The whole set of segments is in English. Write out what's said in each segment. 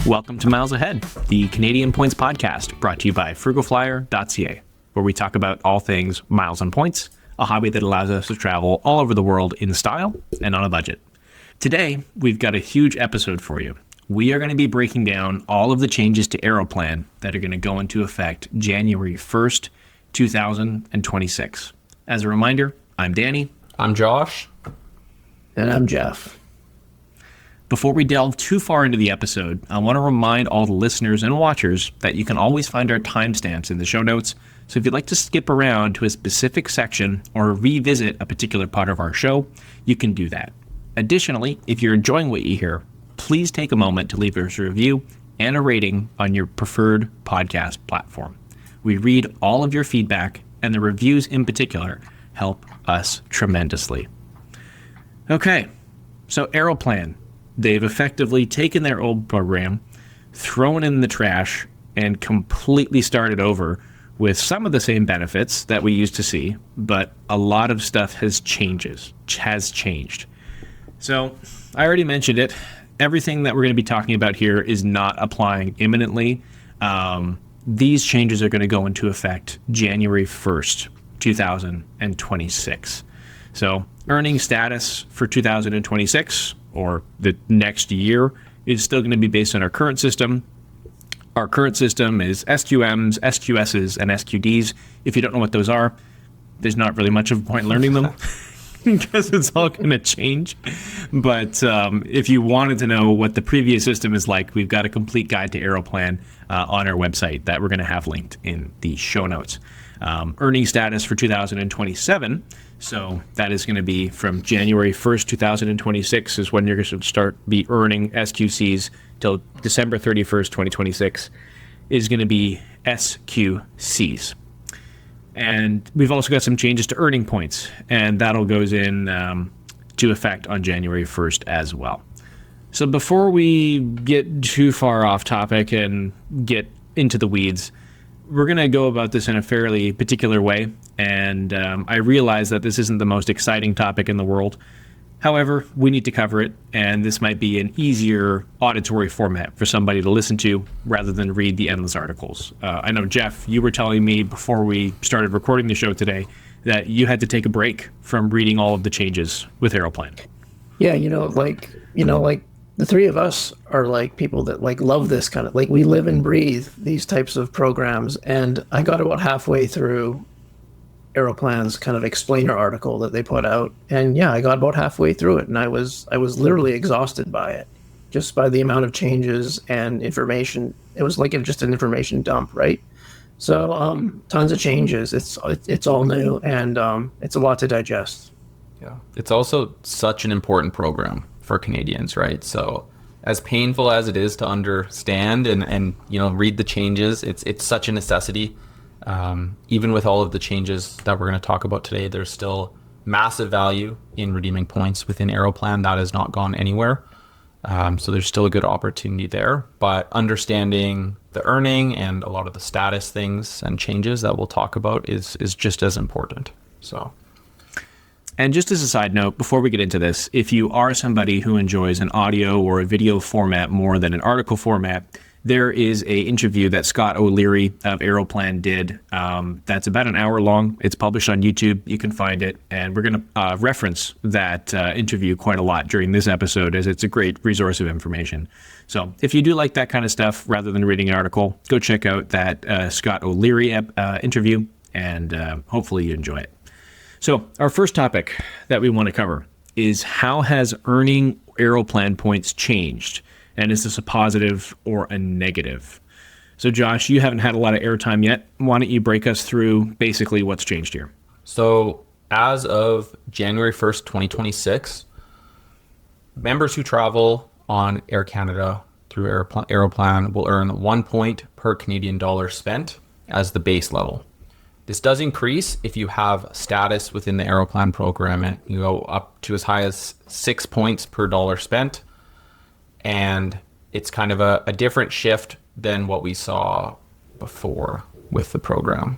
Welcome to Miles Ahead, the Canadian Points podcast brought to you by FrugalFlyer.ca, where we talk about all things miles and points, a hobby that allows us to travel all over the world in style and on a budget. Today, we've got a huge episode for you. We are going to be breaking down all of the changes to Aeroplan that are going to go into effect January 1st, 2026. As a reminder, I'm Danny. I'm Josh. And I'm Jeff. Before we delve too far into the episode, I want to remind all the listeners and watchers that you can always find our timestamps in the show notes. So if you'd like to skip around to a specific section or revisit a particular part of our show, you can do that. Additionally, if you're enjoying what you hear, please take a moment to leave us a review and a rating on your preferred podcast platform. We read all of your feedback, and the reviews in particular help us tremendously. Okay, so Aeroplan. They've effectively taken their old program, thrown it in the trash, and completely started over with some of the same benefits that we used to see, but a lot of stuff has changed. So I already mentioned it. Everything that we're going to be talking about here is not applying imminently. These changes are going to go into effect January 1st, 2026. So earning status for 2026 or the next year is still going to be based on our current system. Our current system is SQMs, SQSs, and SQDs. If you don't know what those are, there's not really much of a point learning them because it's all going to change. But if you wanted to know what the previous system is like, we've got a complete guide to Aeroplan on our website that we're going to have linked in the show notes. Earning status for 2027. So that is going to be from January 1st, 2026 is when you're going to start be earning SQCs till December 31st, 2026 is going to be SQCs. And we've also got some changes to earning points, and that'll goes in to effect on January 1st as well. So before we get too far off topic and get into the weeds, we're going to go about this in a fairly particular way, and I realize that this isn't the most exciting topic in the world. However, we need to cover it, and this might be an easier auditory format for somebody to listen to rather than read the endless articles. I know, Jeff, you were telling me before we started recording the show today that you had to take a break from reading all of the changes with Aeroplan. Yeah, the three of us are like people that like love this kind of, like, we live and breathe these types of programs. And I got about halfway through Aeroplan's kind of explainer article that they put out. And yeah, I got about halfway through it, and I was literally exhausted by it, just by the amount of changes and information. It was like just an information dump, right? So tons of changes. It's all new, and it's a lot to digest. Yeah, it's also such an important program for Canadians, right? So as painful as it is to understand and read the changes, it's such a necessity. Even with all of the changes that we're going to talk about today, there's still massive value in redeeming points within Aeroplan. That has not gone anywhere. So there's still a good opportunity there, but understanding the earning and a lot of the status things and changes that we'll talk about is just as important. So. And just as a side note, before we get into this, if you are somebody who enjoys an audio or a video format more than an article format, there is a interview that Scott O'Leary of Aeroplan did. That's about an hour long. It's published on YouTube. You can find it. And we're going to reference that interview quite a lot during this episode, as it's a great resource of information. So if you do like that kind of stuff, rather than reading an article, go check out that Scott O'Leary interview, and hopefully you enjoy it. So our first topic that we want to cover is, how has earning Aeroplan points changed? And is this a positive or a negative? So Josh, you haven't had a lot of airtime yet. Why don't you break us through basically what's changed here? So as of January 1st, 2026, members who travel on Air Canada through Aeroplan will earn 1 point per Canadian dollar spent as the base level. This does increase if you have status within the Aeroplan program, and you go up to as high as 6 points per dollar spent. And it's kind of a different shift than what we saw before with the program.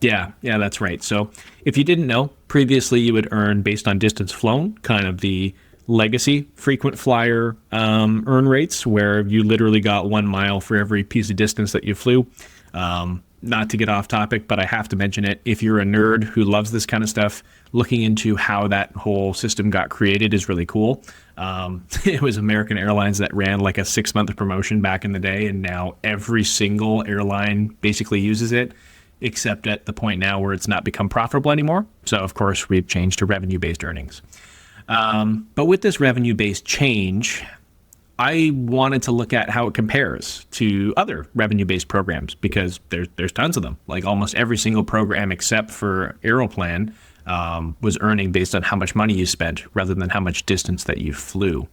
Yeah, that's right. So if you didn't know, previously you would earn based on distance flown, kind of the legacy frequent flyer earn rates, where you literally got 1 mile for every piece of distance that you flew. Not to get off topic, but I have to mention it. If you're a nerd who loves this kind of stuff, looking into how that whole system got created is really cool. It was American Airlines that ran like a 6-month promotion back in the day, and now every single airline basically uses it, except at the point now where it's not become profitable anymore. So, of course, we've changed to revenue-based earnings. But with this revenue-based change, I wanted to look at how it compares to other revenue-based programs, because there's tons of them. Like almost every single program except for Aeroplan was earning based on how much money you spent rather than how much distance that you flew.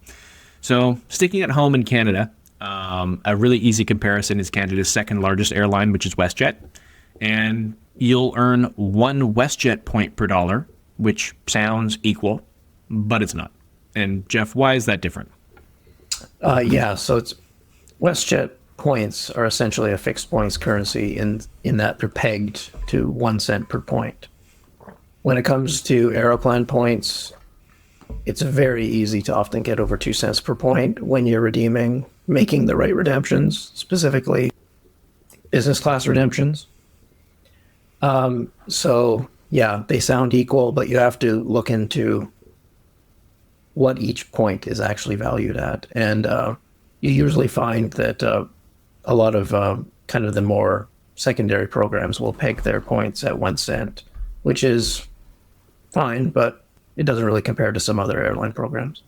So sticking at home in Canada, a really easy comparison is Canada's second largest airline, which is WestJet. And you'll earn 1 WestJet point per dollar, which sounds equal, but it's not. And Jeff, why is that different? So it's WestJet points are essentially a fixed points currency in that they're pegged to 1 cent per point. When it comes to Aeroplan points, it's very easy to often get over 2 cents per point when you're making the right redemptions, specifically business class redemptions. They sound equal, but you have to look into what each point is actually valued at. And you usually find that a lot of kind of the more secondary programs will peg their points at 1 cent, which is fine, but it doesn't really compare to some other airline programs.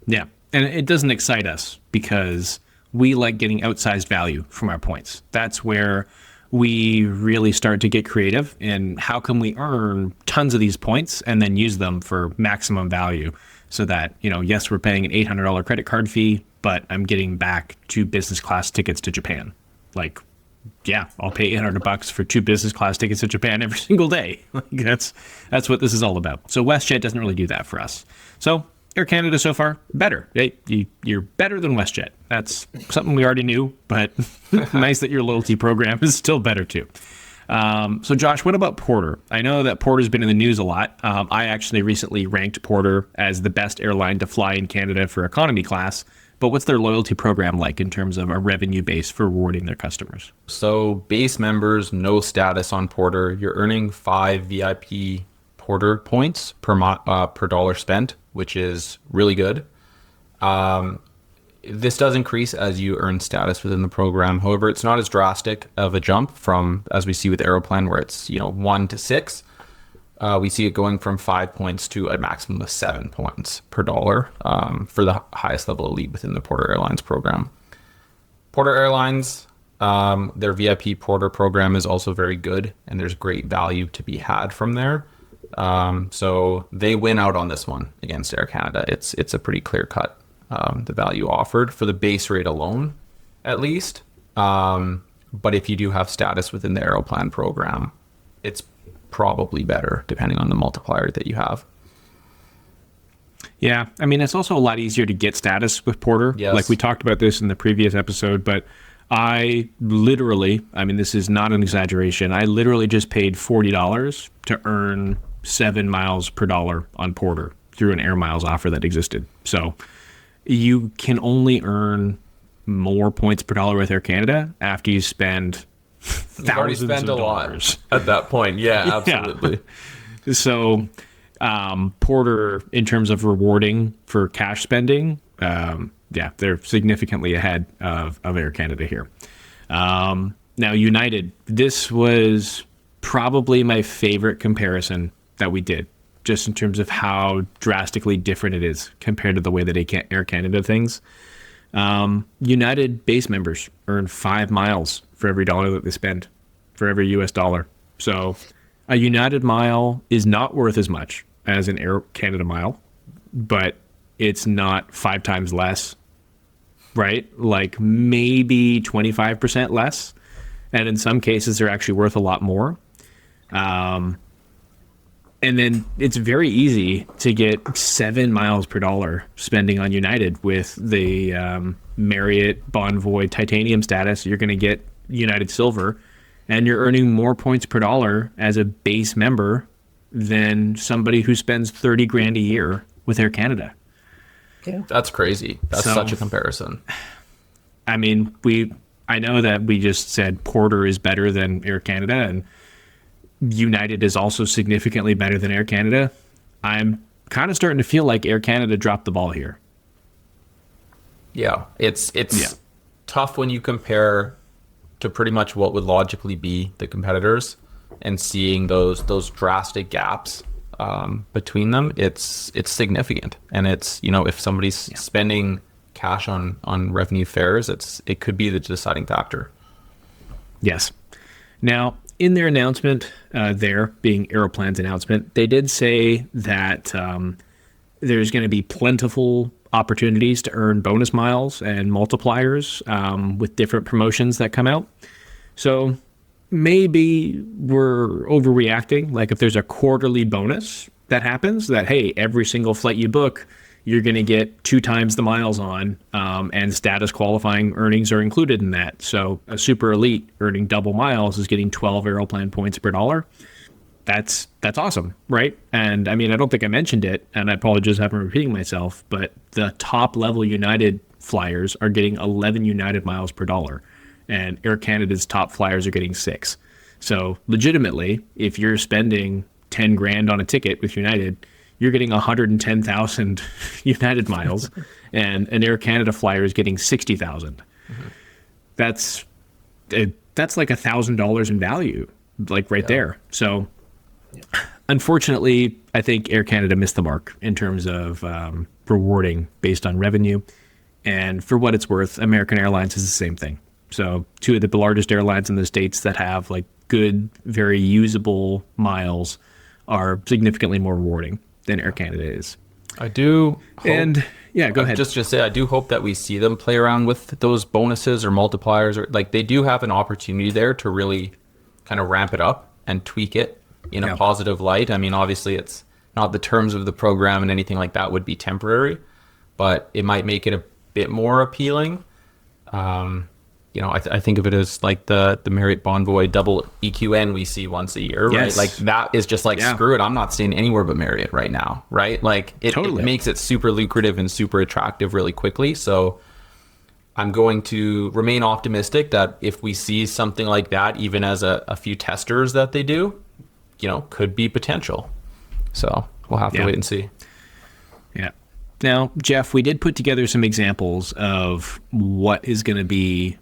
Yeah, and it doesn't excite us because we like getting outsized value from our points. That's where we really start to get creative in how can we earn tons of these points and then use them for maximum value, so that, yes, we're paying an $800 credit card fee, but I'm getting back 2 business class tickets to Japan. Like, yeah, I'll pay $800 for 2 business class tickets to Japan every single day. That's what this is all about. So WestJet doesn't really do that for us. So Air Canada so far, better. You're better than WestJet. That's something we already knew, but nice that your loyalty program is still better too. So Josh, what about Porter? I know that Porter's been in the news a lot. I actually recently ranked Porter as the best airline to fly in Canada for economy class. But what's their loyalty program like in terms of a revenue base for rewarding their customers? So base members, no status on Porter. You're earning 5 VIP Porter points per dollar spent, which is really good. This does increase as you earn status within the program. However, it's not as drastic of a jump from, as we see with Aeroplan, where it's 1 to 6. We see it going from 5 points to a maximum of 7 points per dollar for the highest level elite within the Porter Airlines program. Porter Airlines, their VIP Porter program is also very good, and there's great value to be had from there. So they win out on this one against Air Canada. It's a pretty clear cut, the value offered for the base rate alone, at least. But if you do have status within the Aeroplan program, it's probably better depending on the multiplier that you have. Yeah, I mean, it's also a lot easier to get status with Porter. Yes. Like we talked about this in the previous episode, but I literally, this is not an exaggeration, I literally just paid $40 to earn 7 miles per dollar on Porter through an Air Miles offer that existed. So you can only earn more points per dollar with Air Canada after you spend thousands of dollars at that point. Yeah, absolutely. Yeah. So Porter, in terms of rewarding for cash spending, they're significantly ahead of Air Canada here. Now, United, this was probably my favorite comparison that we did, just in terms of how drastically different it is compared to the way that Air Canada things. United base members earn 5 miles for every dollar that they spend, for every US dollar. So a United mile is not worth as much as an Air Canada mile, but it's not 5 times less, right? Like maybe 25% less. And in some cases, they're actually worth a lot more. And then it's very easy to get 7 miles per dollar spending on United with the Marriott Bonvoy Titanium status. You're going to get United Silver, and you're earning more points per dollar as a base member than somebody who spends $30,000 a year with Air Canada. That's crazy. That's So- such a comparison. I mean, I know that we just said Porter is better than Air Canada, and United is also significantly better than Air Canada. I'm kind of starting to feel like Air Canada dropped the ball here. Yeah, it's Yeah. tough when you compare to pretty much what would logically be the competitors, and seeing those drastic gaps between them. It's significant, and it's, you know, if somebody's spending cash on revenue fares, it could be the deciding factor. Yes. Now, in their announcement, there being Aeroplan's announcement, they did say that there's going to be plentiful opportunities to earn bonus miles and multipliers with different promotions that come out. So maybe we're overreacting. Like if there's a quarterly bonus that happens, that, hey, every single flight you book, you're going to get 2 times the miles on, and status qualifying earnings are included in that. So a super elite earning double miles is getting 12 Aeroplan points per dollar. That's awesome, right? And I mean, I don't think I mentioned it, and I apologize if I'm repeating myself, but the top level United flyers are getting 11 United miles per dollar, and Air Canada's top flyers are getting 6. So legitimately, if you're spending 10 grand on a ticket with United, you're getting 110,000 United miles, and an Air Canada flyer is getting 60,000. Mm-hmm. That's like $1,000 in value, like right there. So unfortunately, I think Air Canada missed the mark in terms of rewarding based on revenue. And for what it's worth, American Airlines is the same thing. So 2 of the largest airlines in the States that have like good, very usable miles are significantly more rewarding than Air Canada is. I do hope, and yeah, go ahead. Just say, I do hope that we see them play around with those bonuses or multipliers, or like they do have an opportunity there to really kind of ramp it up and tweak it in a positive light. I mean, obviously it's not the terms of the program and anything like that would be temporary, but it might make it a bit more appealing. You know, I think of it as like the Marriott Bonvoy double EQN we see once a year, right? Like that is just like, screw it, I'm not staying anywhere but Marriott right now, right? Like it makes it super lucrative and super attractive really quickly. So I'm going to remain optimistic that if we see something like that, even as a few testers that they do, you know, could be potential. So we'll have to wait and see. Yeah. Now, Jeff, we did put together some examples of what is going to be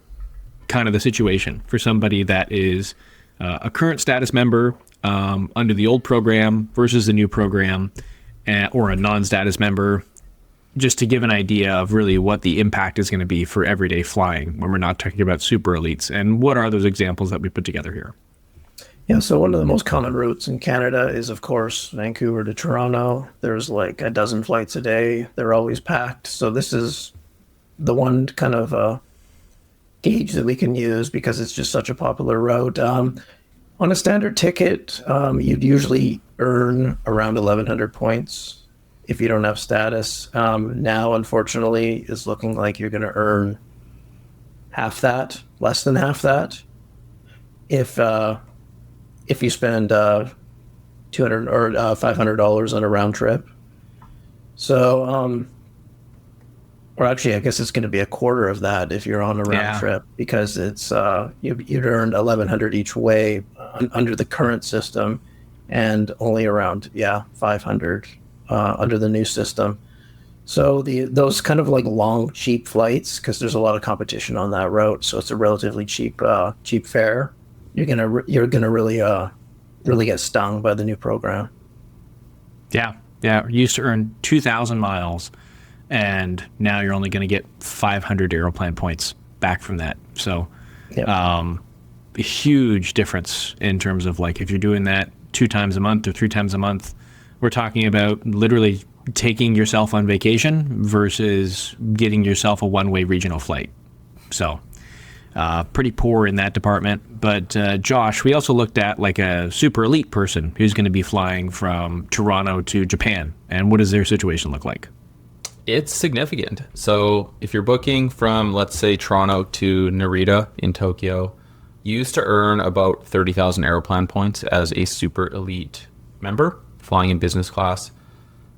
kind of the situation for somebody that is a current status member under the old program versus the new program, or a non-status member, just to give an idea of really what the impact is going to be for everyday flying when we're not talking about super elites. And what are those examples that we put together here? Yeah, so one of the most common routes in Canada is, of course, Vancouver to Toronto. There's like a dozen flights a day. They're always packed. So this is the one kind of gauge that we can use because it's just such a popular route. On a standard ticket, you'd usually earn around 1,100 points if you don't have status. Now, unfortunately, is looking like you're going to earn half that, less than half that, if you spend $200 or $500 on a round trip. So, or actually, I guess it's going to be a quarter of that if you're on a round trip, because it's you'd earned 1,100 each way under the current system, and only around 500 under the new system. So those kind of like long, cheap flights, because there's a lot of competition on that route, so it's a relatively cheap fare. You're gonna really get stung by the new program. Yeah. You used to earn 2,000 miles, and now you're only going to get 500 Aeroplan points back from that. So, a huge difference in terms of like if you're doing that 2 times a month or 3 times a month, we're talking about literally taking yourself on vacation versus getting yourself a one-way regional flight. So, pretty poor in that department. But Josh, we also looked at like a super elite person who's going to be flying from Toronto to Japan. And what does their situation look like? It's significant. So if you're booking from, let's say, Toronto to Narita in Tokyo, you used to earn about 30,000 Aeroplan points as a super elite member flying in business class.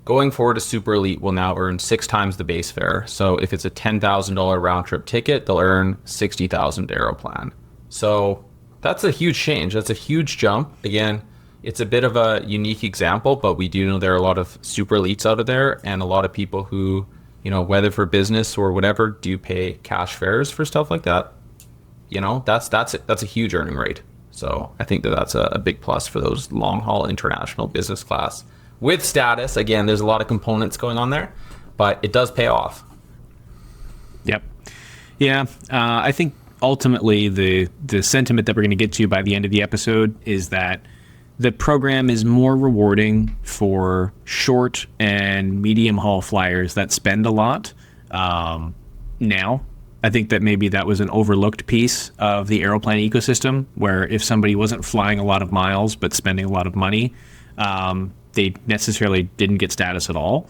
Going forward, a Super Elite will now earn 6 times the base fare. So if it's a $10,000 round trip ticket, they'll earn 60,000 Aeroplan. So that's a huge change. That's a huge jump. Again, it's a bit of a unique example, but we do know there are a lot of Super Elites out of there, and a lot of people who, whether for business or whatever, do pay cash fares for stuff like that. That's a huge earning rate. So I think that's a big plus for those long haul international business class. With status, again, there's a lot of components going on there, but it does pay off. Yep. Yeah. I think ultimately the sentiment that we're going to get to by the end of the episode is that the program is more rewarding for short and medium haul flyers that spend a lot. Now, I think that maybe that was an overlooked piece of the Aeroplan ecosystem, where if somebody wasn't flying a lot of miles but spending a lot of money, they necessarily didn't get status at all,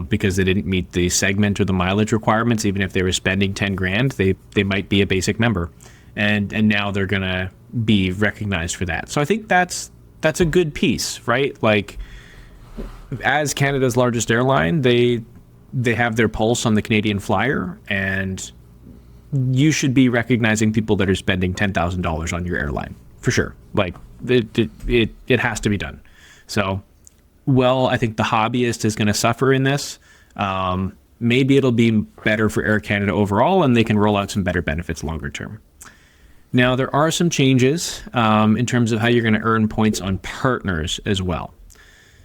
because they didn't meet the segment or the mileage requirements. Even if they were spending 10 grand, they might be a basic member, and now they're gonna be recognized for that. So I think that's a good piece, right? Like, as Canada's largest airline, they have their pulse on the Canadian flyer, and you should be recognizing people that are spending $10,000 on your airline for sure. Like, it has to be done. So, I think the hobbyist is going to suffer in this. Maybe it'll be better for Air Canada overall, and they can roll out some better benefits longer term. Now, there are some changes in terms of how you're going to earn points on partners as well.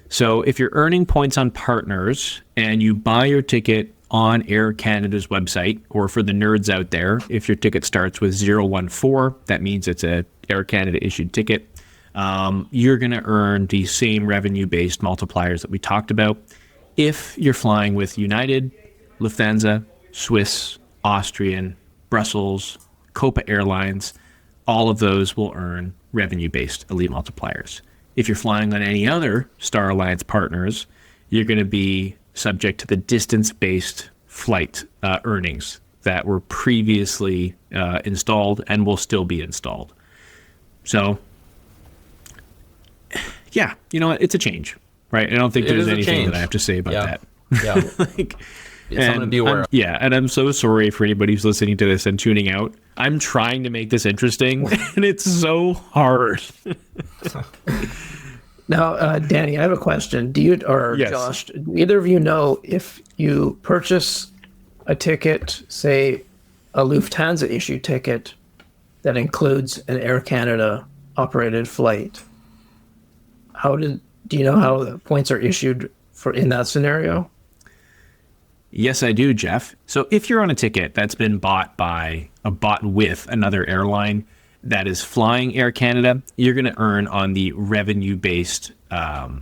So if you're earning points on partners and you buy your ticket on Air Canada's website, or for the nerds out there, if your ticket starts with 014, that means it's a Air Canada issued ticket. You're going to earn the same revenue-based multipliers that we talked about. If you're flying with United, Lufthansa, Swiss, Austrian, Brussels, Copa Airlines, all of those will earn revenue-based elite multipliers. If you're flying on any other Star Alliance partners, you're going to be subject to the distance-based flight earnings that were previously installed and will still be installed. So, yeah, you know what? It's a change, right? I don't think there's anything that I have to say about that. Yeah. Like, it's something to be aware of. Yeah, and I'm so sorry for anybody who's listening to this and tuning out. I'm trying to make this interesting, and it's so hard. Now, Danny, I have a question. Do you, or Yes. Josh, do either of you know if you purchase a ticket, say a Lufthansa issued ticket that includes an Air Canada operated flight, do you know how the points are issued for in that scenario? Yes, I do, Jeff. So if you're on a ticket that's been bought with another airline that is flying Air Canada, you're going to earn on the revenue-based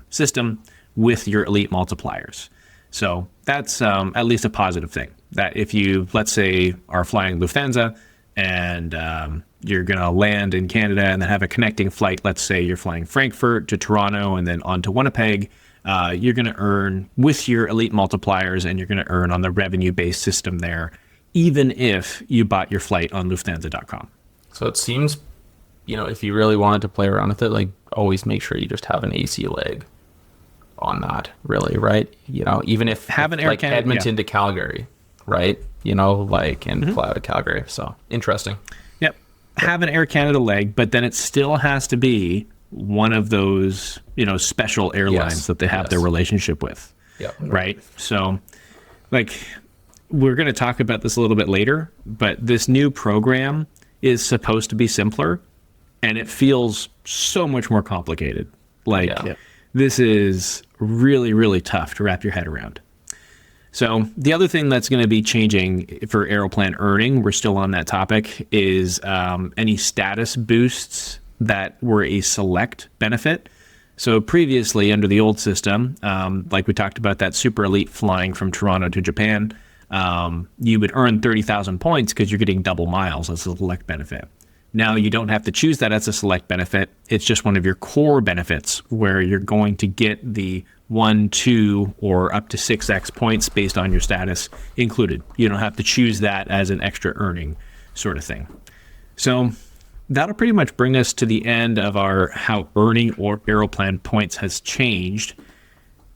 system with your elite multipliers. So that's at least a positive thing. That if you, let's say, are flying Lufthansa and you're going to land in Canada and then have a connecting flight, let's say you're flying Frankfurt to Toronto and then on to Winnipeg, you're going to earn with your elite multipliers, and you're going to earn on the revenue-based system there, even if you bought your flight on Lufthansa.com. So it seems, if you really wanted to play around with it, like, always make sure you just have an AC leg on that, really, right? Even if have an Air Canada, Edmonton to Calgary, right? And fly out of Calgary. So interesting. Yep. Have an Air Canada leg, but then it still has to be one of those, special airlines that they have their relationship with. Yeah. Right. So, we're going to talk about this a little bit later, but this new program is supposed to be simpler, and it feels so much more complicated. This is really, really tough to wrap your head around. So the other thing that's going to be changing for Aeroplan earning, we're still on that topic, is any status boosts that were a select benefit. So previously, under the old system, like we talked about that super elite flying from Toronto to Japan, you would earn 30,000 points because you're getting double miles as a select benefit. Now you don't have to choose that as a select benefit. It's just one of your core benefits where you're going to get the 1, 2, or up to 6x points based on your status included. You don't have to choose that as an extra earning sort of thing. So that'll pretty much bring us to the end of our how earning or Aeroplan points has changed.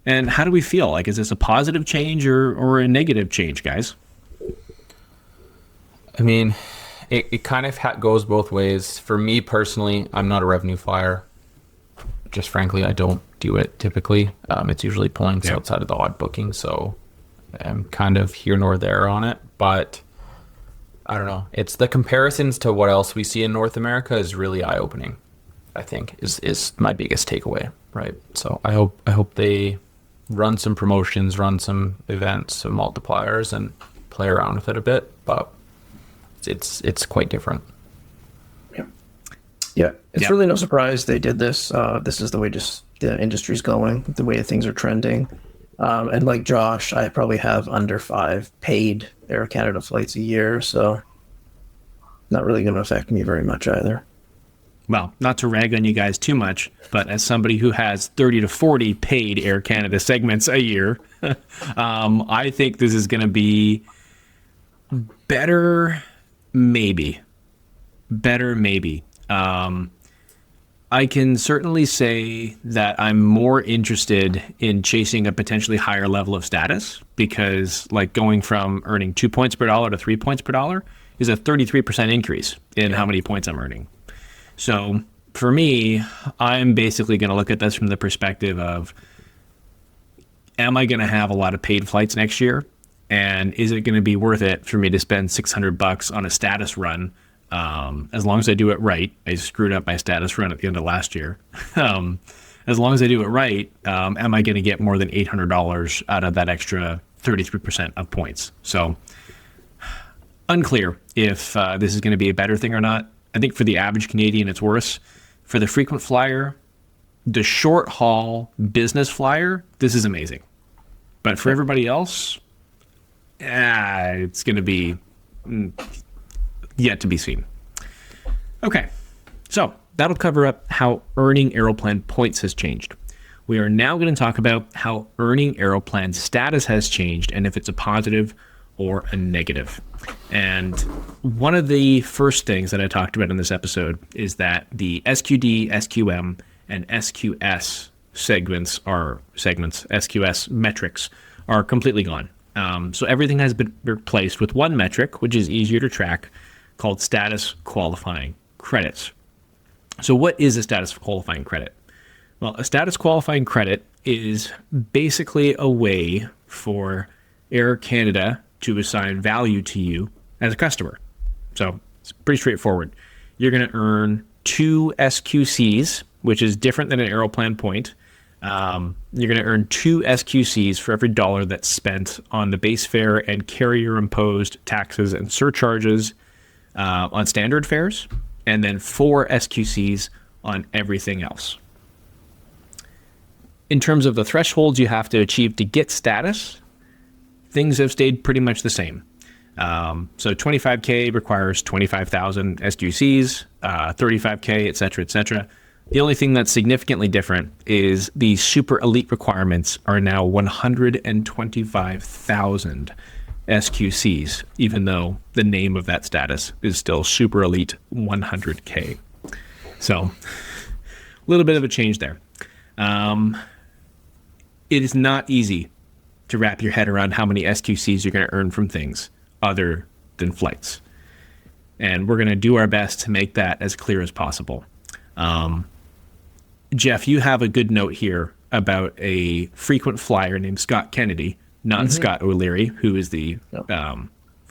And how do we feel? Like, is this a positive change or a negative change, guys? I mean, it kind of goes both ways. For me personally, I'm not a revenue flyer. Just frankly, I don't do it typically. It's usually points outside of the odd booking, so I'm kind of here nor there on it. But I don't know. It's the comparisons to what else we see in North America is really eye-opening, I think, is my biggest takeaway, right? So I hope they run some promotions, run some events, some multipliers, and play around with it a bit. But it's quite different. Yeah, it's really no surprise they did this. This is the way just the industry's going, the way things are trending. And like Josh, I probably have under 5 paid Air Canada flights a year, so not really going to affect me very much either. Well, not to rag on you guys too much, but as somebody who has 30 to 40 paid Air Canada segments a year, I think this is going to be better, maybe. I can certainly say that I'm more interested in chasing a potentially higher level of status, because like going from earning 2 points per dollar to 3 points per dollar is a 33% increase in how many points I'm earning. So for me, I'm basically going to look at this from the perspective of, am I going to have a lot of paid flights next year? And is it going to be worth it for me to spend $600 on a status run? As long as I do it right. I screwed up my status run at the end of last year. As long as I do it right, am I going to get more than $800 out of that extra 33% of points? So unclear if this is going to be a better thing or not. I think for the average Canadian, it's worse. For the frequent flyer, the short haul business flyer, this is amazing. But for everybody else, it's going to be yet to be seen. Okay, so that'll cover up how earning Aeroplan points has changed. We are now going to talk about how earning Aeroplan status has changed and if it's a positive or a negative. And one of the first things that I talked about in this episode is that the SQD, SQM, and SQS SQS metrics are completely gone. So everything has been replaced with one metric, which is easier to track, called status qualifying credits. So what is a status qualifying credit? Well, a status qualifying credit is basically a way for Air Canada to assign value to you as a customer. So it's pretty straightforward. You're going to earn 2 SQCs, which is different than an Aeroplan point. You're going to earn 2 SQCs for every dollar that's spent on the base fare and carrier-imposed taxes and surcharges on standard fares, and then 4 SQCs on everything else. In terms of the thresholds you have to achieve to get status, things have stayed pretty much the same. So 25K requires 25,000 SQCs, 35K, et cetera, et cetera. The only thing that's significantly different is the super elite requirements are now 125,000 SQCs, even though the name of that status is still super elite 100K. So a little bit of a change there. It is not easy to wrap your head around how many SQCs you're going to earn from things other than flights. And we're going to do our best to make that as clear as possible. Jeff, you have a good note here about a frequent flyer named Scott Kennedy, not Scott O'Leary, who is the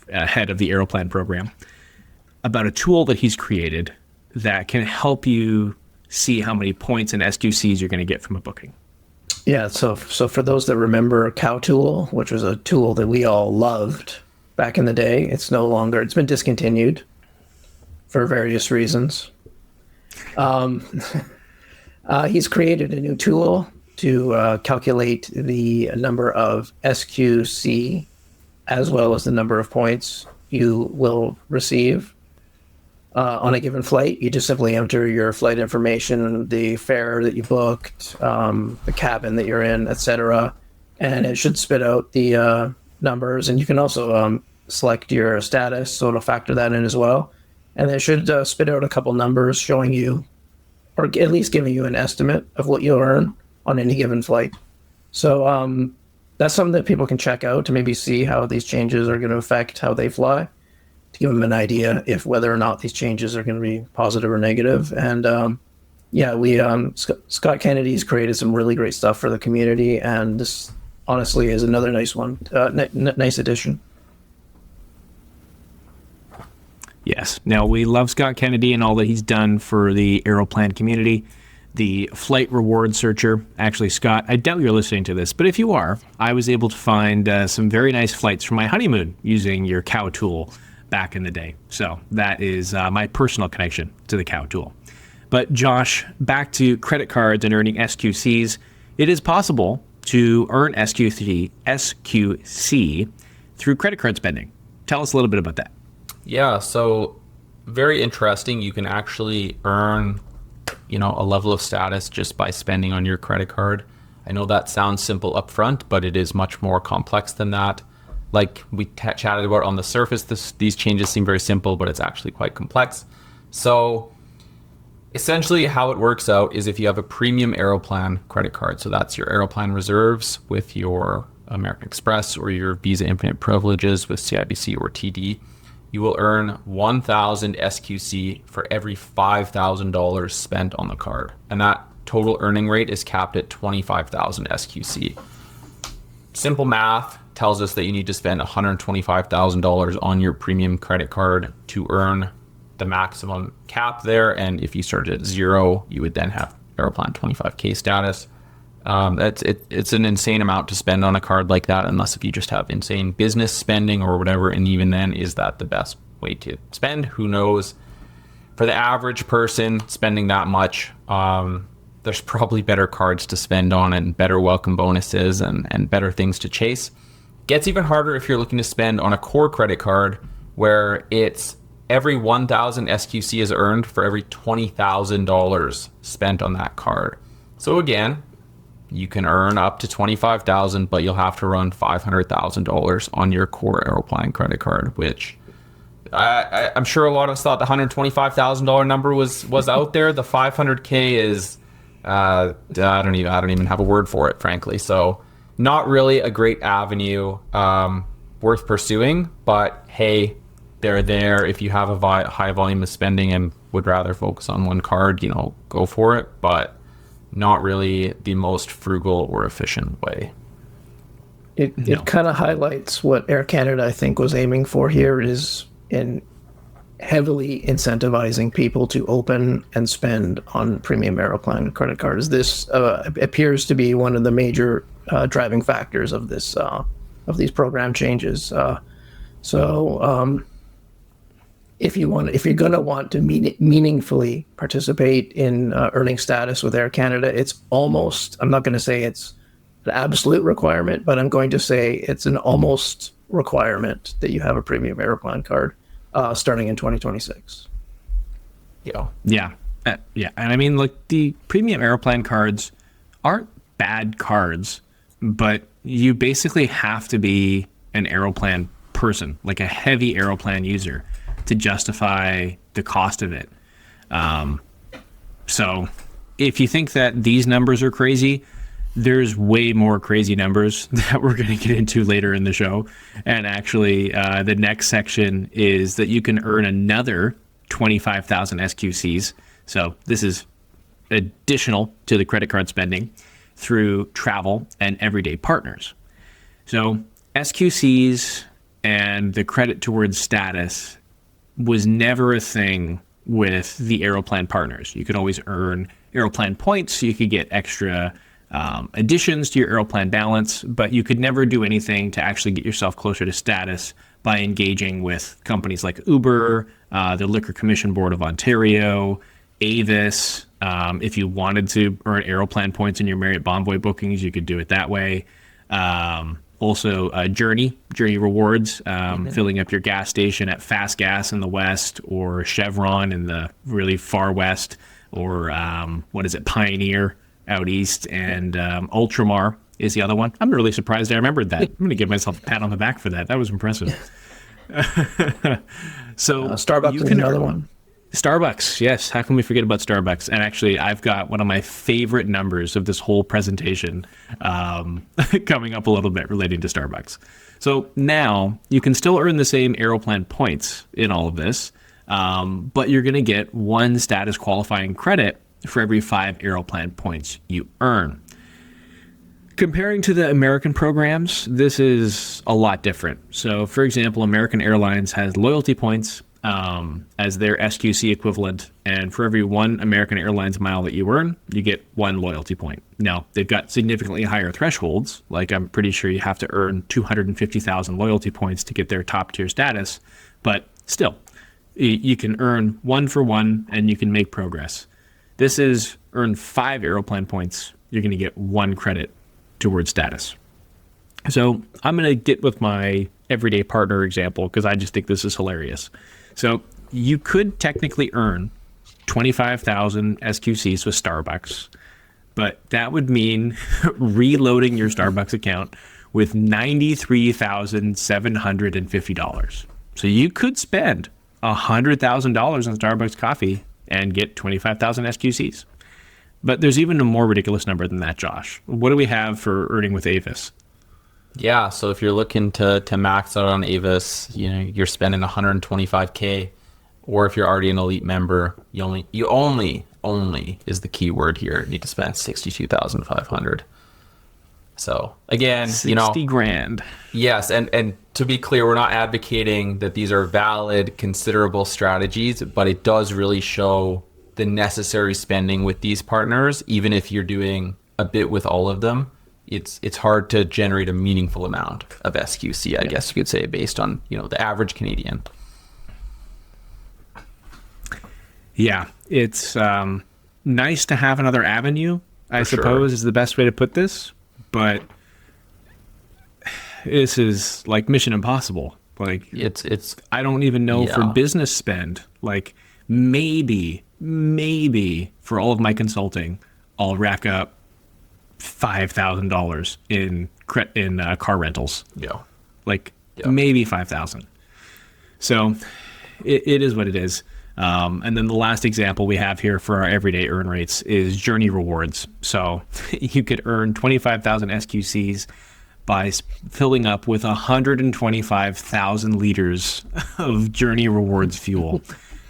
head of the Aeroplan program, about a tool that he's created that can help you see how many points and SQCs you're going to get from a booking. Yeah, so for those that remember Cow Tool, which was a tool that we all loved back in the day, it's been discontinued for various reasons. He's created a new tool to calculate the number of SQC as well as the number of points you will receive on a given flight. You just simply enter your flight information, the fare that you booked, the cabin that you're in, etc., and it should spit out the numbers. And you can also select your status, so it'll factor that in as well. And it should spit out a couple numbers showing you, or at least giving you an estimate of what you'll earn on any given flight. So that's something that people can check out to maybe see how these changes are going to affect how they fly, to give them an idea if whether or not these changes are going to be positive or negative. And yeah, we Scott Kennedy's created some really great stuff for the community, and this honestly is another nice one, nice addition. Yes. Now, we love Scott Kennedy and all that he's done for the Aeroplan community. The flight reward searcher. Actually, Scott, I doubt you're listening to this, but if you are, I was able to find some very nice flights for my honeymoon using your cow tool back in the day. So that is my personal connection to the cow tool. But Josh, back to credit cards and earning SQCs. It is possible to earn SQC through credit card spending. Tell us a little bit about that. Yeah, so very interesting. You can actually earn, a level of status just by spending on your credit card. I know that sounds simple up front, but it is much more complex than that. Like we chatted about on the surface, these changes seem very simple, but it's actually quite complex. So essentially how it works out is if you have a premium Aeroplan credit card, so that's your Aeroplan reserves with your American Express or your Visa Infinite Privileges with CIBC or TD, you will earn 1,000 SQC for every $5,000 spent on the card. And that total earning rate is capped at 25,000 SQC. Simple math tells us that you need to spend $125,000 on your premium credit card to earn the maximum cap there. And if you started at zero, you would then have Aeroplan 25K status. It's an insane amount to spend on a card like that, unless if you just have insane business spending or whatever. And even then, is that the best way to spend? Who knows? For the average person spending that much, there's probably better cards to spend on and better welcome bonuses and better things to chase. Gets even harder if you're looking to spend on a core credit card where it's every 1,000 SQC is earned for every $20,000 spent on that card. So again, you can earn up to $25,000, but you'll have to run $500,000 on your core Aeroplan credit card, which I'm sure a lot of us thought the $125,000 number was out there. The 500K is I don't even have a word for it, frankly. So not really a great avenue worth pursuing, but hey, they're there. If you have a high volume of spending and would rather focus on one card, go for it. But not really the most frugal or efficient way. It kind of highlights what Air Canada, I think, was aiming for here, is in heavily incentivizing people to open and spend on premium Aeroplan credit cards. This appears to be one of the major driving factors of this of these program changes. If you're going to want to meaningfully participate in earning status with Air Canada, it's almost, I'm not going to say it's an absolute requirement, but I'm going to say it's an almost requirement that you have a premium Aeroplan card starting in 2026. Yeah. And I mean, the premium Aeroplan cards aren't bad cards, but you basically have to be an Aeroplan person, like a heavy Aeroplan user, to justify the cost of it. So if you think that these numbers are crazy, there's way more crazy numbers that we're going to get into later in the show. And actually, the next section is that you can earn another 25,000 SQCs. So this is additional to the credit card spending through travel and everyday partners. So SQCs and the credit towards status was never a thing with the Aeroplan partners. You could always earn Aeroplan points, so you could get extra additions to your Aeroplan balance, but you could never do anything to actually get yourself closer to status by engaging with companies like Uber, the Liquor Commission Board of Ontario, Avis. If you wanted to earn Aeroplan points in your Marriott Bonvoy bookings, you could do it that way. Also, Journey Rewards, filling up your gas station at Fast Gas in the West, or Chevron in the really far West, or Pioneer out East, and Ultramar is the other one. I'm really surprised I remembered that. I'm going to give myself a pat on the back for that. That was impressive. So Starbucks is another one. Starbucks, yes. How can we forget about Starbucks? And actually, I've got one of my favorite numbers of this whole presentation coming up a little bit relating to Starbucks. So now you can still earn the same Aeroplan points in all of this, but you're going to get 1 status qualifying credit for every 5 Aeroplan points you earn. Comparing to the American programs, this is a lot different. So, for example, American Airlines has loyalty points as their SQC equivalent, and for every 1 American Airlines mile that you earn, you get 1 loyalty point. Now, they've got significantly higher thresholds, like I'm pretty sure you have to earn 250,000 loyalty points to get their top tier status, but still, you can earn 1 for 1 and you can make progress. This is earn 5 Aeroplan points, you're going to get 1 credit towards status. So I'm going to get with my everyday partner example because I just think this is hilarious. So you could technically earn 25,000 SQCs with Starbucks, but that would mean reloading your Starbucks account with $93,750. So you could spend $100,000 on Starbucks coffee and get 25,000 SQCs. But there's even a more ridiculous number than that, Josh. What do we have for earning with Avis? Yeah, so if you're looking to max out on Avis, you're spending $125K, or if you're already an elite member, you only is the key word here, need to spend $62,500. So again, 60 grand. Yes, and to be clear, we're not advocating that these are valid, considerable strategies, but it does really show the necessary spending with these partners, even if you're doing a bit with all of them. It's hard to generate a meaningful amount of SQC, I guess you could say, based on the average Canadian. Yeah, it's nice to have another avenue, I suppose, is the best way to put this. But this is like Mission Impossible. Like it's I don't even know for business spend. Like maybe for all of my consulting, I'll rack up $5,000 in car rentals. Maybe 5,000. So it is what it is. And then the last example we have here for our everyday earn rates is Journey Rewards. So you could earn 25,000 SQCs by filling up with 125,000 liters of Journey Rewards fuel,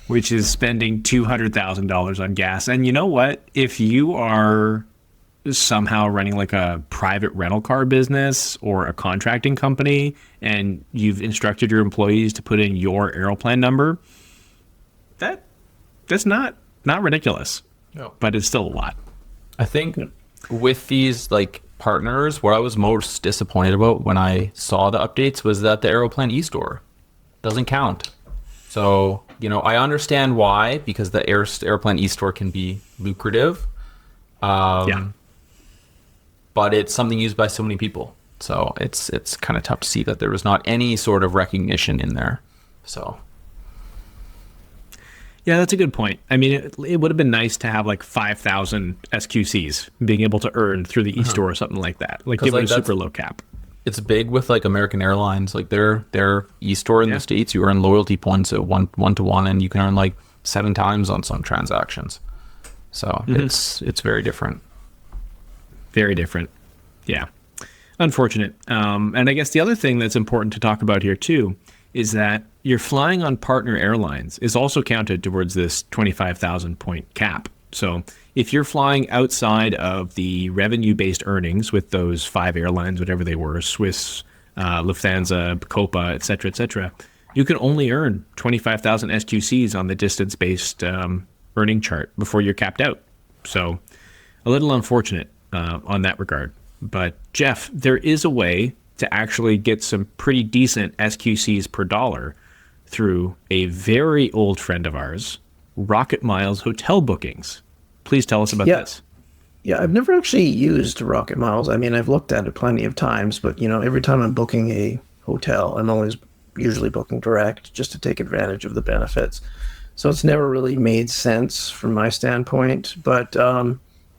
which is spending $200,000 on gas. And you know what? If you are somehow running like a private rental car business or a contracting company and you've instructed your employees to put in your Aeroplan number, that's not ridiculous. No. But it's still a lot. I think with these partners, what I was most disappointed about when I saw the updates was that the Aeroplan e-store doesn't count. So, I understand why, because the Aeroplan e-store can be lucrative. But it's something used by so many people. So it's kind of tough to see that there was not any sort of recognition in there. So. Yeah, that's a good point. I mean, it would have been nice to have 5,000 SQCs being able to earn through the e-store or something like that. Give it a super low cap. It's big with American Airlines, their e-store in the States. You earn loyalty points at one to one, and you can earn 7 times on some transactions. So it's very different. Very different. Yeah. Unfortunate. And I guess the other thing that's important to talk about here too is that your flying on partner airlines is also counted towards this 25,000 point cap. So if you're flying outside of the revenue-based earnings with those 5 airlines, whatever they were, Swiss, Lufthansa, Copa, et cetera, you can only earn 25,000 SQCs on the distance-based earning chart before you're capped out. So a little unfortunate on that regard. But Jeff, there is a way to actually get some pretty decent SQCs per dollar through a very old friend of ours, Rocket Miles hotel bookings. Please tell us about this. Yeah, I've never actually used Rocket Miles. I mean, I've looked at it plenty of times, but every time I'm booking a hotel, I'm always usually booking direct just to take advantage of the benefits. So it's never really made sense from my standpoint. But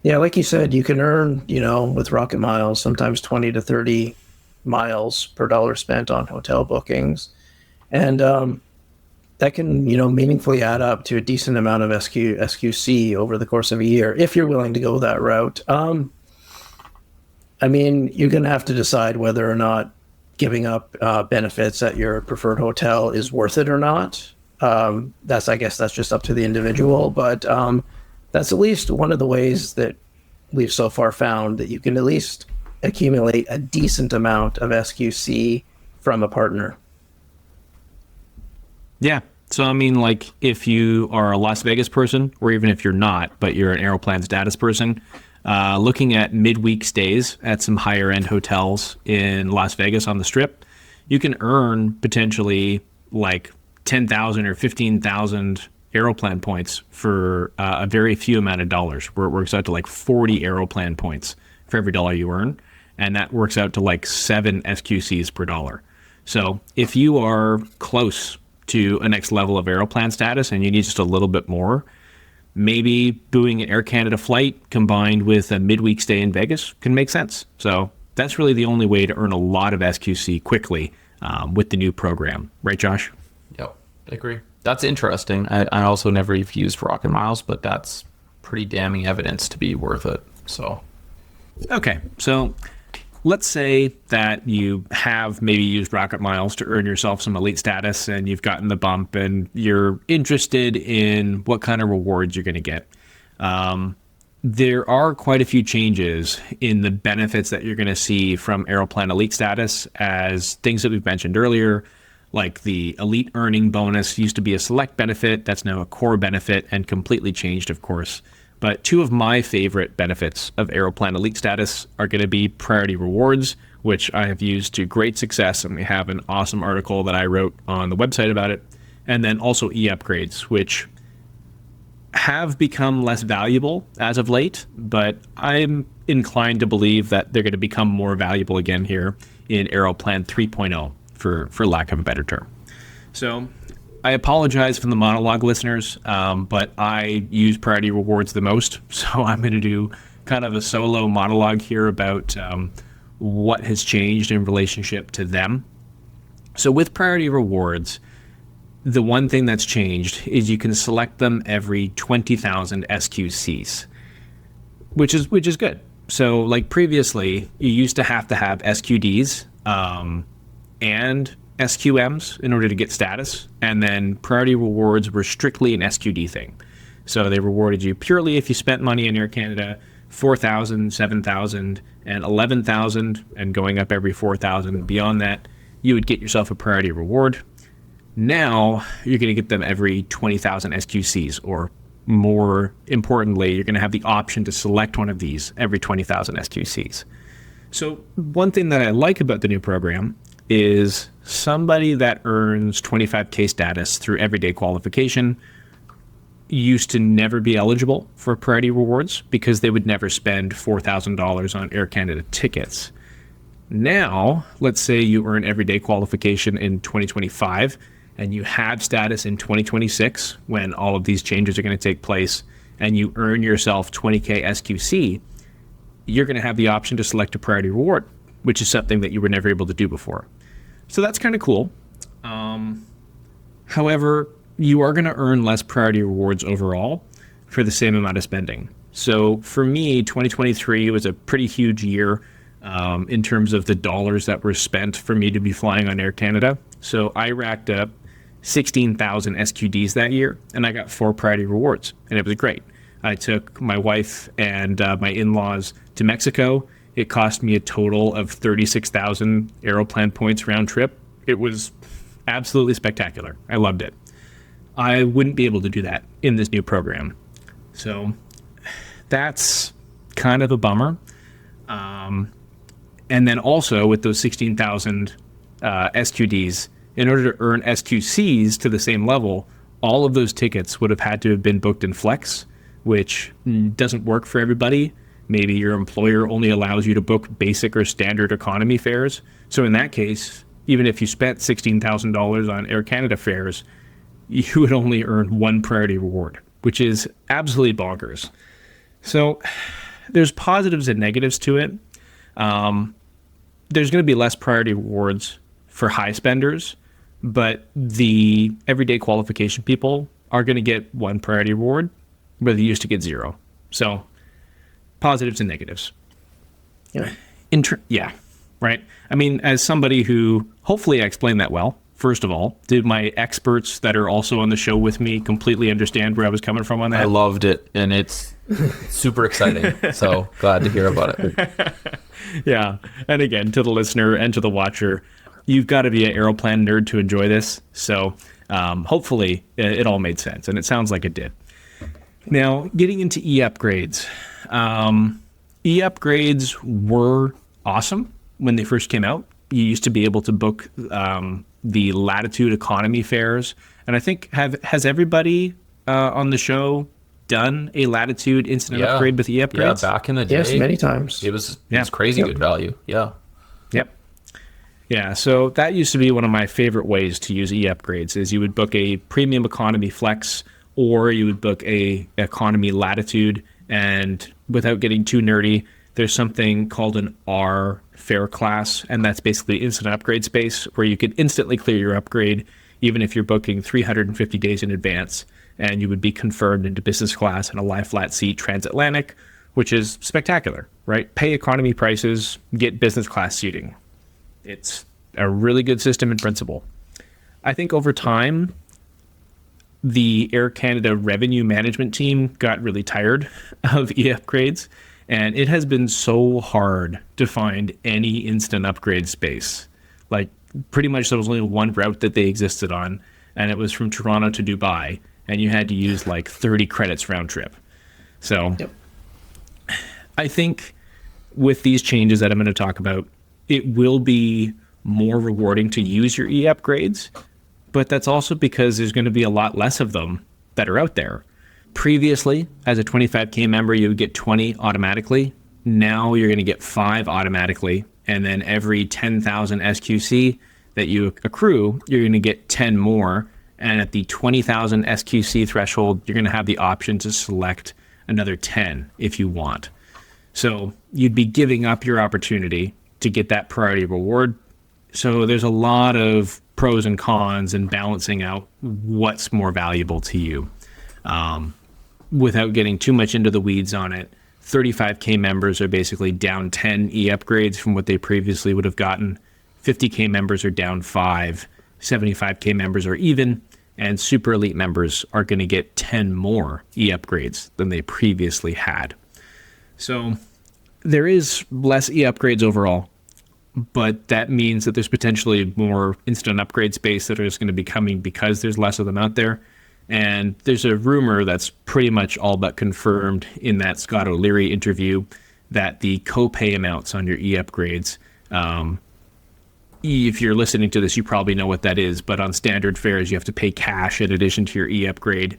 yeah, like you said, you can earn, with Rocket Miles, sometimes 20 to 30 miles per dollar spent on hotel bookings. And that can, meaningfully add up to a decent amount of SQC over the course of a year, if you're willing to go that route. I mean, you're going to have to decide whether or not giving up benefits at your preferred hotel is worth it or not. I guess that's just up to the individual, but that's at least one of the ways that we've so far found that you can at least accumulate a decent amount of SQC from a partner. Yeah. So, I mean, like, if you are a Las Vegas person, or even if you're not, but you're an Aeroplan status person, looking at midweek stays at some higher end hotels in Las Vegas on the Strip, you can earn potentially like 10,000 or 15,000 Aeroplan points for a very few amount of dollars, where it works out to like 40 Aeroplan points for every dollar you earn. And that works out to like 7 SQCs per dollar. So if you are close to a next level of Aeroplan status and you need just a little bit more, maybe doing an Air Canada flight combined with a midweek stay in Vegas can make sense. So that's really the only way to earn a lot of SQC quickly with the new program. Right, Josh? Yep, I agree. That's interesting. I also never used Rocket Miles, but that's pretty damning evidence to be worth it. So, okay. So let's say that you have maybe used Rocket Miles to earn yourself some elite status and you've gotten the bump and you're interested in what kind of rewards you're going to get. There are quite a few changes in the benefits that you're going to see from Aeroplan Elite status, as things that we've mentioned earlier, like the elite earning bonus used to be a select benefit. That's now a core benefit and completely changed, of course. But two of my favorite benefits of Aeroplan Elite status are going to be priority rewards, which I have used to great success, and we have an awesome article that I wrote on the website about it. And then also eUpgrades, which have become less valuable as of late, but I'm inclined to believe that they're going to become more valuable again here in Aeroplan 3.0, for lack of a better term. So I apologize for the monologue, listeners, but I use priority rewards the most, so I'm going to do kind of a solo monologue here about what has changed in relationship to them. So with priority rewards, the one thing that's changed is you can select them every 20,000 SQCs, which is good. So like previously, you used to have SQDs and SQMs in order to get status, and then priority rewards were strictly an SQD thing. So they rewarded you purely if you spent money in Air Canada, 4,000, 7,000, and 11,000, and going up every 4,000. Beyond that, you would get yourself a priority reward. Now you're going to get them every 20,000 SQCs, or more importantly, you're going to have the option to select one of these every 20,000 SQCs. So one thing that I like about the new program is somebody that earns 25K status through everyday qualification used to never be eligible for priority rewards because they would never spend $4,000 on Air Canada tickets. Now, let's say you earn everyday qualification in 2025 and you have status in 2026 when all of these changes are going to take place, and you earn yourself 20K SQC, you're going to have the option to select a priority reward, which is something that you were never able to do before. So that's kind of cool. However, you are going to earn less priority rewards overall for the same amount of spending. So for me, 2023 was a pretty huge year in terms of the dollars that were spent for me to be flying on Air Canada. So I racked up 16,000 SQDs that year, and I got 4 priority rewards, and it was great. I took my wife and my in-laws to Mexico. It cost me a total of 36,000 Aeroplan points round trip. It was absolutely spectacular. I loved it. I wouldn't be able to do that in this new program. So that's kind of a bummer. And then also with those 16,000 SQDs, in order to earn SQCs to the same level, all of those tickets would have had to have been booked in Flex, which doesn't work for everybody. Maybe your employer only allows you to book basic or standard economy fares. So in that case, even if you spent $16,000 on Air Canada fares, you would only earn 1 priority reward, which is absolutely bonkers. So there's positives and negatives to it. There's going to be less priority rewards for high spenders, but the everyday qualification people are going to get one priority reward, where they used to get zero. So positives and negatives. Yeah. Yeah, right. I mean, as somebody who, hopefully I explained that well, first of all, did my experts that are also on the show with me completely understand where I was coming from on that? I loved it, and it's super exciting. So glad to hear about it. Yeah. And again, to the listener and to the watcher, you've got to be an Aeroplan nerd to enjoy this. So hopefully it all made sense, and it sounds like it did. Now, getting into eUpgrades. eUpgrades were awesome when they first came out. You used to be able to book the Latitude economy fares. And I think, has everybody on the show done a Latitude instant upgrade with eUpgrades? Yeah, back in the day. Yes, many times. It was crazy good value. Yeah. Yep. Yeah, so that used to be one of my favorite ways to use eUpgrades, is you would book a premium economy flex, or you would book a economy Latitude, and without getting too nerdy, there's something called an R fare class, and that's basically instant upgrade space, where you could instantly clear your upgrade, even if you're booking 350 days in advance, and you would be confirmed into business class and a lie flat seat transatlantic, which is spectacular, right? Pay economy prices, get business class seating. It's a really good system in principle. I think over time, the Air Canada revenue management team got really tired of eUpgrades, and it has been so hard to find any instant upgrade space. Like, pretty much there was only one route that they existed on, and it was from Toronto to Dubai, and you had to use like 30 credits round trip. So I think with these changes that I'm going to talk about, it will be more rewarding to use your eUpgrades, but that's also because there's going to be a lot less of them that are out there. Previously, as a 25K member, you would get 20 automatically. Now you're going to get 5 automatically, and then every 10,000 SQC that you accrue, you're going to get 10 more. And at the 20,000 SQC threshold, you're going to have the option to select another 10 if you want. So you'd be giving up your opportunity to get that priority reward. So there's a lot of pros and cons and balancing out what's more valuable to you. Without getting too much into the weeds on it, 35K members are basically down 10 eUpgrades from what they previously would have gotten. 50K members are down 5. 75K members are even. And super elite members are going to get 10 more eUpgrades than they previously had. So there is less eUpgrades overall, but that means that there's potentially more instant upgrade space that is going to be coming because there's less of them out there. And there's a rumor that's pretty much all but confirmed in that Scott O'Leary interview that the copay amounts on your eUpgrades, if you're listening to this, you probably know what that is, but on standard fares, you have to pay cash in addition to your eUpgrade,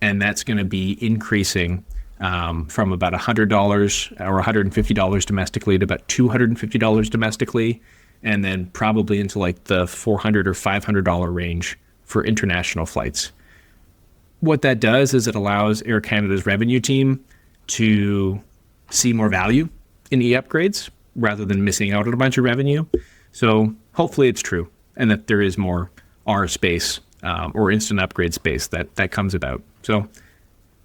and that's going to be increasing from about $100 or $150 domestically to about $250 domestically, and then probably into like the $400 or $500 range for international flights. What that does is it allows Air Canada's revenue team to see more value in eUpgrades rather than missing out on a bunch of revenue. So hopefully it's true, and that there is more R space or instant upgrade space that comes about. So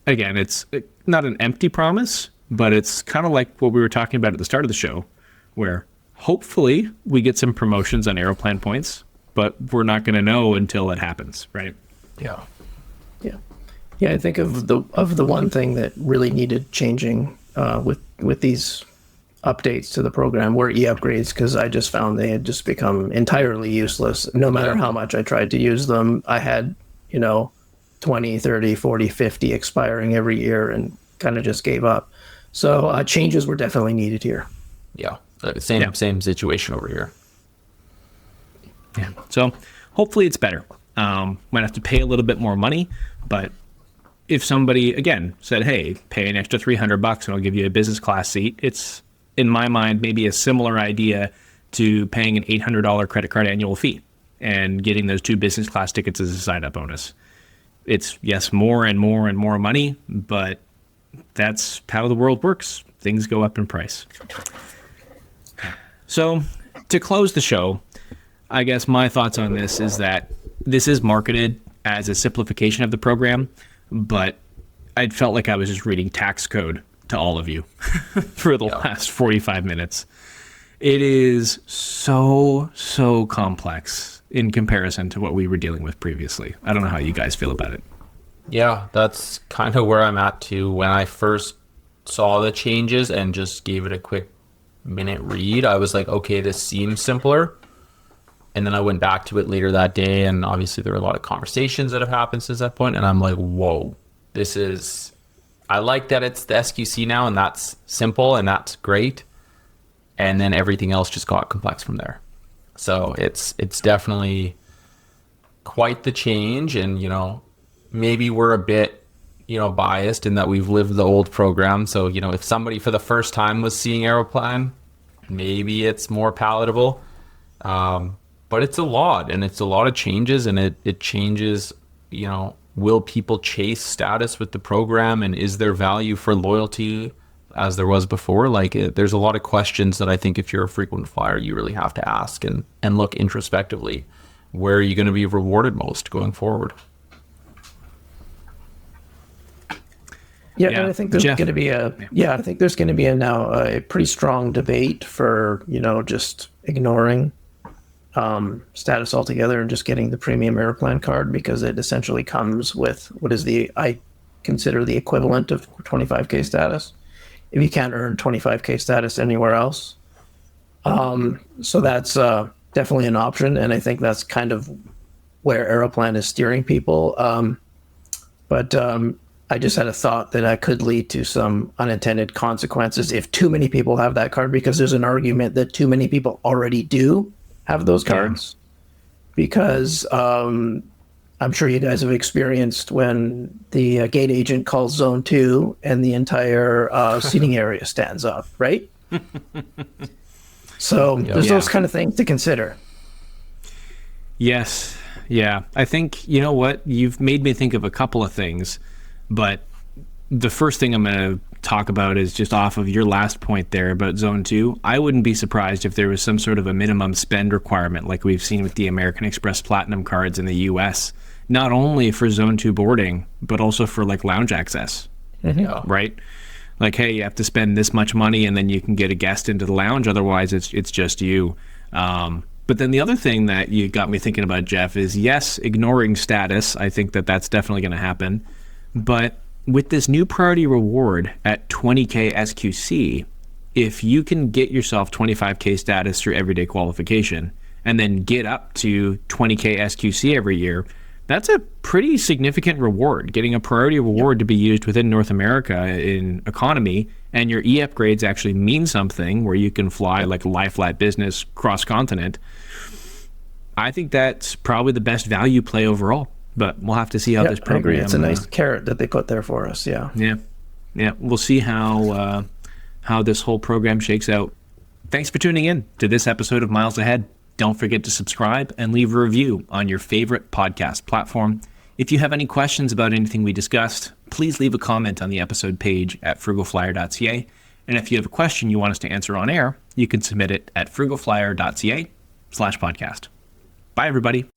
again, it's not an empty promise, but it's kind of like what we were talking about at the start of the show, where hopefully we get some promotions on Aeroplan points, but we're not going to know until it happens, right? Yeah. Yeah, I think of the one thing that really needed changing with these updates to the program were eUpgrades, because I just found they had just become entirely useless. No matter how much I tried to use them, I had, 20, 30, 40, 50 expiring every year and kind of just gave up. So changes were definitely needed here. Yeah. Same situation over here. Yeah. So hopefully it's better. Might have to pay a little bit more money, but if somebody again said, "Hey, pay an extra $300 and I'll give you a business class seat," it's in my mind maybe a similar idea to paying an $800 credit card annual fee and getting those 2 business class tickets as a sign-up bonus. It's yes, more and more and more money, but that's how the world works. Things go up in price. So to close the show, I guess my thoughts on this is that this is marketed as a simplification of the program, but I felt like I was just reading tax code to all of you for the last 45 minutes. It is so complex in comparison to what we were dealing with previously. I don't know how you guys feel about it. Yeah, that's kind of where I'm at too. When I first saw the changes and just gave it a quick minute read, I was like, okay, this seems simpler. And then I went back to it later that day, and obviously there were a lot of conversations that have happened since that point, and I'm like, whoa, I like that it's the SQC now, and that's simple, and that's great. And then everything else just got complex from there. So it's definitely quite the change, and, maybe we're a bit, biased in that we've lived the old program. So, if somebody for the first time was seeing Aeroplan, maybe it's more palatable. But it's a lot, and it's a lot of changes, and it changes, will people chase status with the program, and is there value for loyalty as there was before? There's a lot of questions that I think if you're a frequent flyer, you really have to ask and look introspectively. Where are you going to be rewarded most going forward? Yeah, and I think there's going to be I think there's going to be now a pretty strong debate for, just ignoring status altogether and just getting the premium Aeroplan card, because it essentially comes with I consider the equivalent of 25K status if you can't earn 25K status anywhere else. So that's definitely an option, and I think that's kind of where Aeroplan is steering people. But I just had a thought that could lead to some unintended consequences if too many people have that card, because there's an argument that too many people already do have those cards. Because I'm sure you guys have experienced when the gate agent calls zone 2 and the entire seating area stands up, right? So there's those kind of things to consider. Yes. Yeah. I think, you know what? You've made me think of a couple of things, but the first thing I'm going to talk about is just off of your last point there about Zone 2. I wouldn't be surprised if there was some sort of a minimum spend requirement like we've seen with the American Express Platinum cards in the US, not only for Zone 2 boarding, but also for lounge access, right? Hey, you have to spend this much money and then you can get a guest into the lounge. Otherwise, it's just you. But then the other thing that you got me thinking about, Jeff, is yes, ignoring status. I think that's definitely going to happen. But with this new priority reward at 20K SQC, if you can get yourself 25K status through everyday qualification and then get up to 20K SQC every year, that's a pretty significant reward. Getting a priority reward to be used within North America in economy, and your eUpgrades actually mean something where you can fly like lie flat business cross-continent. I think that's probably the best value play overall. But we'll have to see how this program... It's a nice carrot that they put there for us, Yeah. We'll see how this whole program shakes out. Thanks for tuning in to this episode of Miles Ahead. Don't forget to subscribe and leave a review on your favorite podcast platform. If you have any questions about anything we discussed, please leave a comment on the episode page at FrugalFlyer.ca. And if you have a question you want us to answer on air, you can submit it at FrugalFlyer.ca/podcast. Bye, everybody.